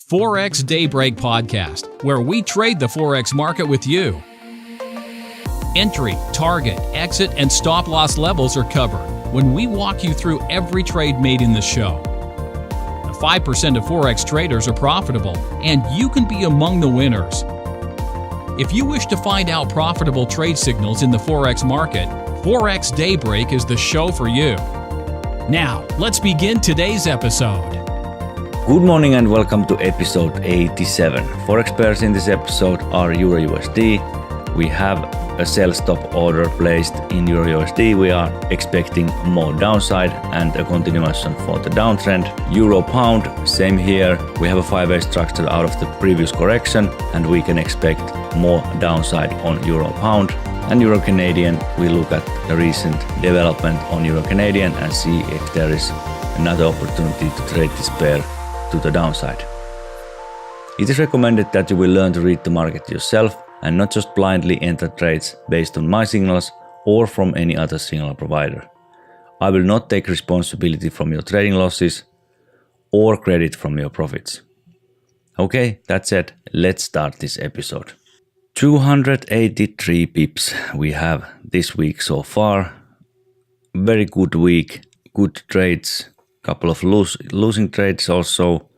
Forex Daybreak podcast, where we trade the Forex market with you. Entry, target, exit, and stop loss levels are covered when we walk you through every trade made in the show. 5% of Forex traders are profitable, and you can be among the winners. If you wish to find out profitable trade signals in the Forex market, Forex Daybreak is the show for you. Now, let's begin today's episode. Good morning and welcome to episode 87. Forex pairs in this episode are EURUSD. We have a sell stop order placed in EURUSD. We are expecting more downside and a continuation for the downtrend. Euro pound, same here. We have a five-way structure out of the previous correction and we can expect more downside on Euro pound. And Euro Canadian, we look at the recent development on Euro Canadian and see if there is another opportunity to trade this pair to the downside. It is recommended that you will learn to read the market yourself and not just blindly enter trades based on my signals or from any other signal provider. I will not take responsibility from your trading losses or credit from your profits. Okay, that said, let's start this episode. 283 pips we have this week so far. Very good week, good trades. Couple of losing trades also,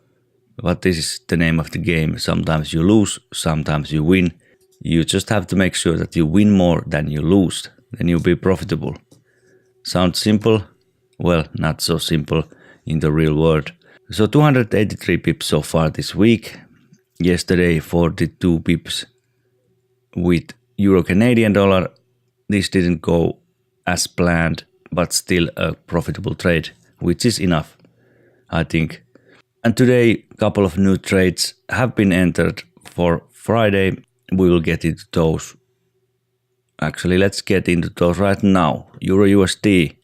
but this is the name of the game. Sometimes you lose, sometimes you win. You just have to make sure that you win more than you lose, then you'll be profitable. Sounds simple? Well, not so simple in the real world. So 283 pips so far this week. Yesterday 42 pips with Euro Canadian dollar. This didn't go as planned, but still a profitable trade, which is enough, I think. And today, a couple of new trades have been entered for Friday. We will get into those. Actually, let's get into those right now. EURUSD,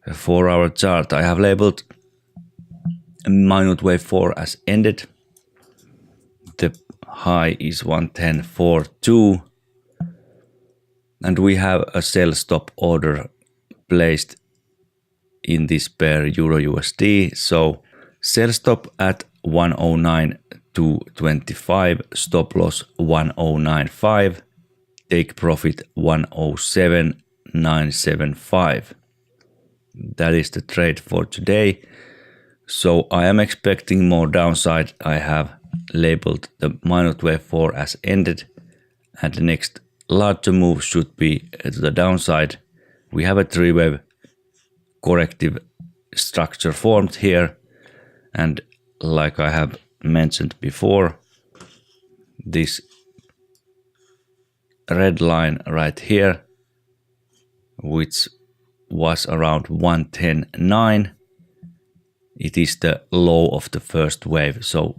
a 4-hour chart. I have labeled minute wave 4 as ended. The high is 110.42. And we have a sell stop order placed in this pair EURUSD. So sell stop at 109.225, stop loss 109.5, take profit 107.975. That is the trade for today. So I am expecting more downside. I have labeled the minute wave 4 as ended, and the next larger move should be to the downside. We have a 3-wave corrective structure formed here, and like I have mentioned before, this red line right here, which was around 110.9, it is the low of the first wave. So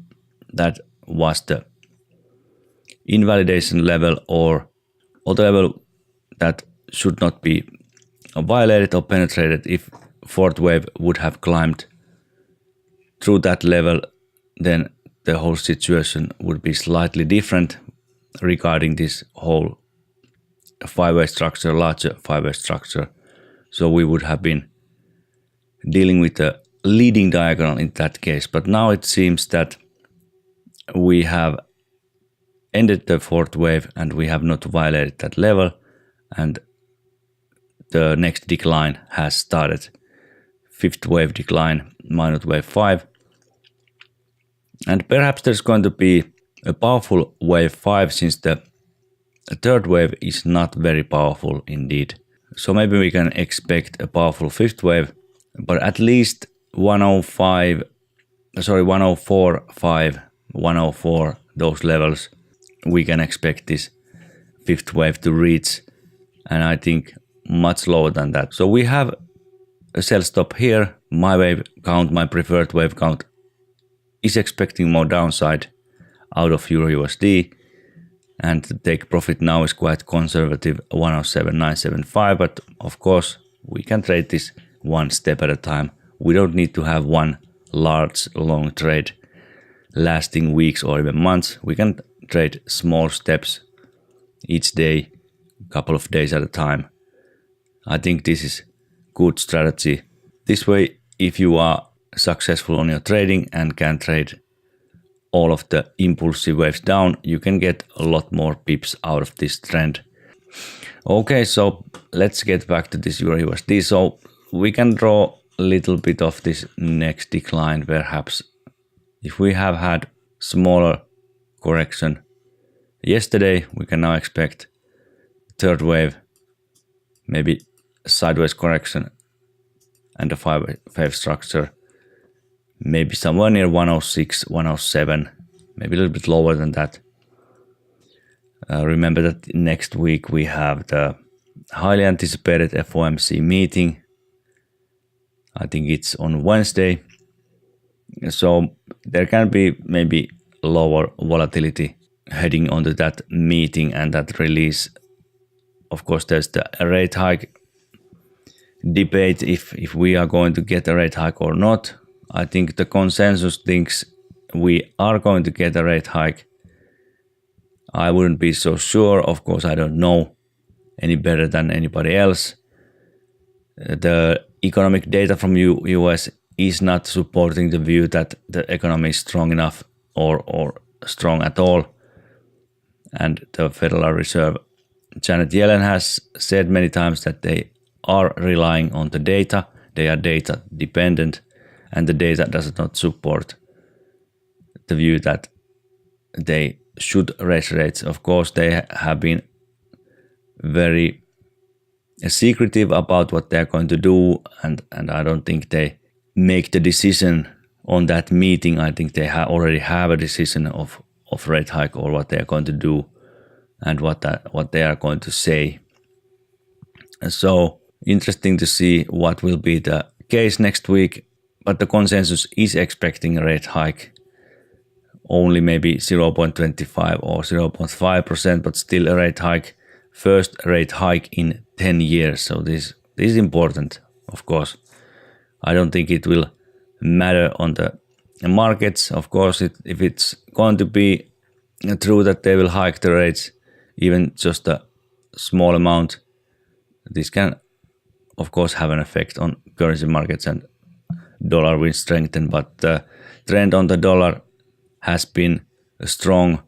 that was the invalidation level or the level that should not be violated or penetrated. If fourth wave would have climbed through that level, then the whole situation would be slightly different regarding this whole five-way structure, larger five-way structure. So we would have been dealing with a leading diagonal in that case. But now it seems that we have ended the fourth wave and we have not violated that level, and the next decline has started. Fifth wave decline, minute wave 5. And perhaps there's going to be a powerful wave 5 since the third wave is not very powerful indeed. So maybe we can expect a powerful fifth wave, but at least 104.5, 104, those levels, we can expect this fifth wave to reach, and I think much lower than that. So we have a sell stop here. My wave count, my preferred wave count, is expecting more downside out of EURUSD, and the take profit now is quite conservative, 107.975, but of course we can trade this one step at a time. We don't need to have one large long trade lasting weeks or even months. We can trade small steps each day, a couple of days at a time. I think this is good strategy. This way, if you are successful on your trading and can trade all of the impulsive waves down, you can get a lot more pips out of this trend. Okay, so let's get back to this EURUSD. So we can draw a little bit of this next decline perhaps. If we have had smaller correction yesterday, we can now expect third wave, maybe sideways correction and a 5-wave structure, maybe somewhere near 106, 107, maybe a little bit lower than that. Remember that next week we have the highly anticipated FOMC meeting. I think it's on Wednesday. So there can be maybe lower volatility heading onto that meeting and that release. Of course, there's the rate hike debate if we are going to get a rate hike or not. I think the consensus thinks we are going to get a rate hike. I wouldn't be so sure. Of course, I don't know any better than anybody else. The economic data from US is not supporting the view that the economy is strong enough or strong at all. And the Federal Reserve, Janet Yellen, has said many times that they are relying on the data. They are data dependent, and the data does not support the view that they should raise rates. Of course, they have been very secretive about what they're going to do, and I don't think they make the decision on that meeting. I think they already have a decision of rate hike or what they're going to do and what they are going to say. So interesting to see what will be the case next week, but the consensus is expecting a rate hike, only maybe 0.25 or 0.5%, but still a rate hike. First rate hike in 10 years. So this is important, of course. I don't think it will matter on the markets. Of course, if it's going to be true that they will hike the rates, even just a small amount, this can, of course, have an effect on currency markets and dollar will strengthen. But the trend on the dollar has been strong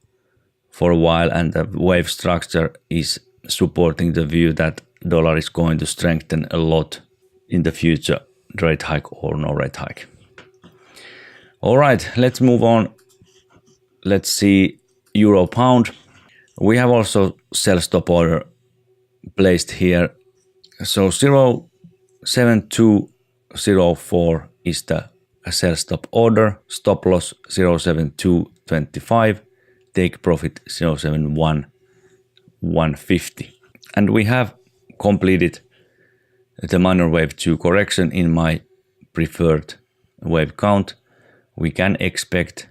for a while, and the wave structure is supporting the view that dollar is going to strengthen a lot in the future, rate hike or no rate hike. All right, let's move on. Let's see euro pound. We have also sell stop order placed here. So 0.7204 is the sell stop order, stop loss 0.7225, take profit 0.71150. And we have completed the minor wave 2 correction in my preferred wave count. We can expect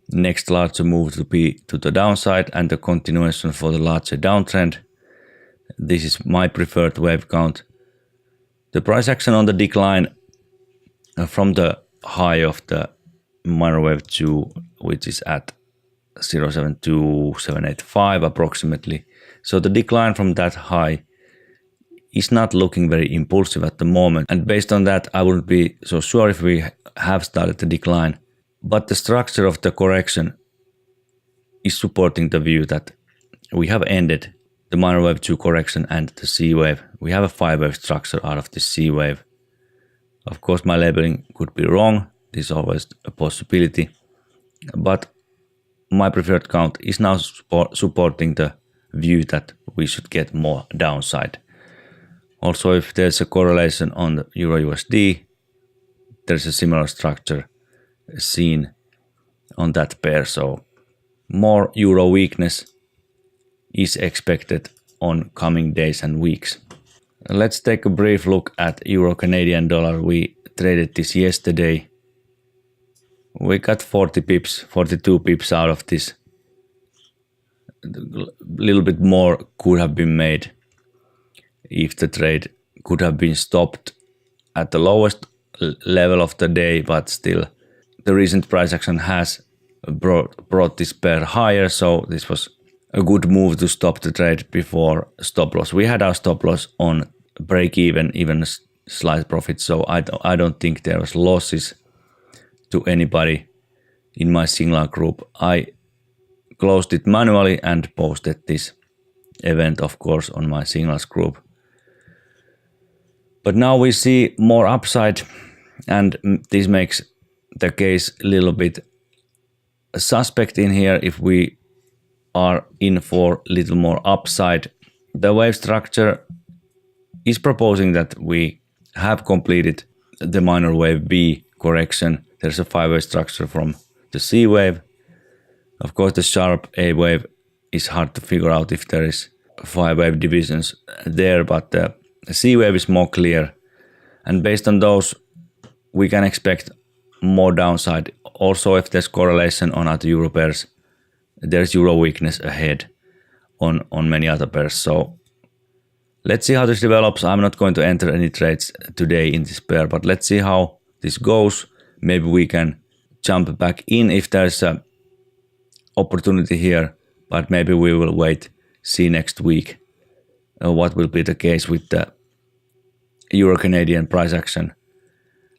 next larger move to be to the downside and the continuation for the larger downtrend. This is my preferred wave count. The price action on the decline from the high of the minor wave 2, which is at 0.72785 approximately. So the decline from that high is not looking very impulsive at the moment. And based on that, I wouldn't be so sure if we have started the decline. But the structure of the correction is supporting the view that we have ended the minor wave 2 correction and the C wave. We have a 5-wave structure out of this C wave. Of course, my labeling could be wrong. This is always a possibility. But my preferred count is now supporting the view that we should get more downside. Also, if there's a correlation on the EURUSD, there's a similar structure seen on that pair. So more euro weakness is expected on coming days and weeks. Let's take a brief look at Euro Canadian dollar. We traded this yesterday. We got 40 pips, 42 pips out of this. A little bit more could have been made if the trade could have been stopped at the lowest level of the day, but still the recent price action has brought this pair higher, so this was a good move to stop the trade before stop loss. We had our stop loss on break even a slight profit, so I don't think there was losses to anybody in my Signal group. I closed it manually and posted this event, of course, on my Signals group. But now we see more upside, and this makes the case a little bit suspect in here if we are in for a little more upside. The wave structure is proposing that we have completed the minor wave B correction. There's a 5-wave structure from the C wave. Of course, the sharp A wave is hard to figure out if there is 5-wave divisions there, but the C wave is more clear. And based on those, we can expect more downside. Also, if there's correlation on other euro pairs, there's euro weakness ahead on many other pairs. So let's see how this develops. I'm not going to enter any trades today in this pair, but let's see how this goes. Maybe we can jump back in if there's an opportunity here, but maybe we will wait, see next week what will be the case with the Euro-Canadian price action.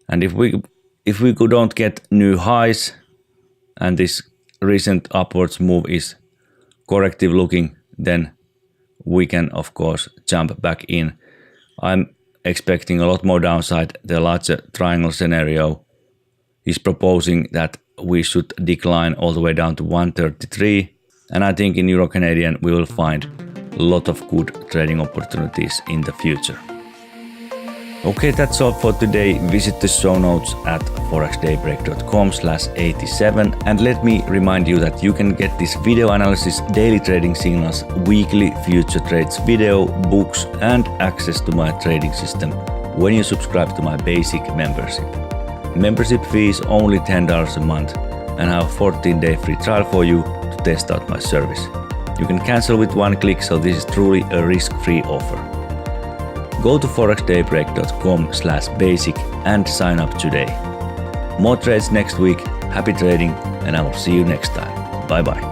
And if we don't get new highs and this recent upwards move is corrective looking, then we can of course jump back in. I'm expecting a lot more downside. The larger triangle scenario is proposing that we should decline all the way down to 133, and I think in Euro-Canadian we will find a lot of good trading opportunities in the future. Okay, that's all for today. Visit the show notes at ForexDayBreak.com/87, and let me remind you that you can get this video analysis, daily trading signals, weekly future trades video, books, and access to my trading system when you subscribe to my basic membership. Membership fee is only $10 a month, and I have a 14-day free trial for you to test out my service. You can cancel with one click, so this is truly a risk-free offer. Go to ForexDayBreak.com/basic and sign up today. More trades next week. Happy trading, and I will see you next time. Bye-bye.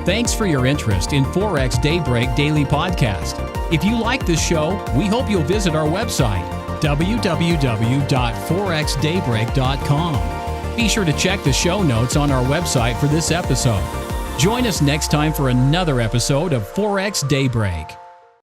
Thanks for your interest in Forex Daybreak Daily Podcast. If you like this show, we hope you'll visit our website, www.ForexDayBreak.com. Be sure to check the show notes on our website for this episode. Join us next time for another episode of Forex Daybreak.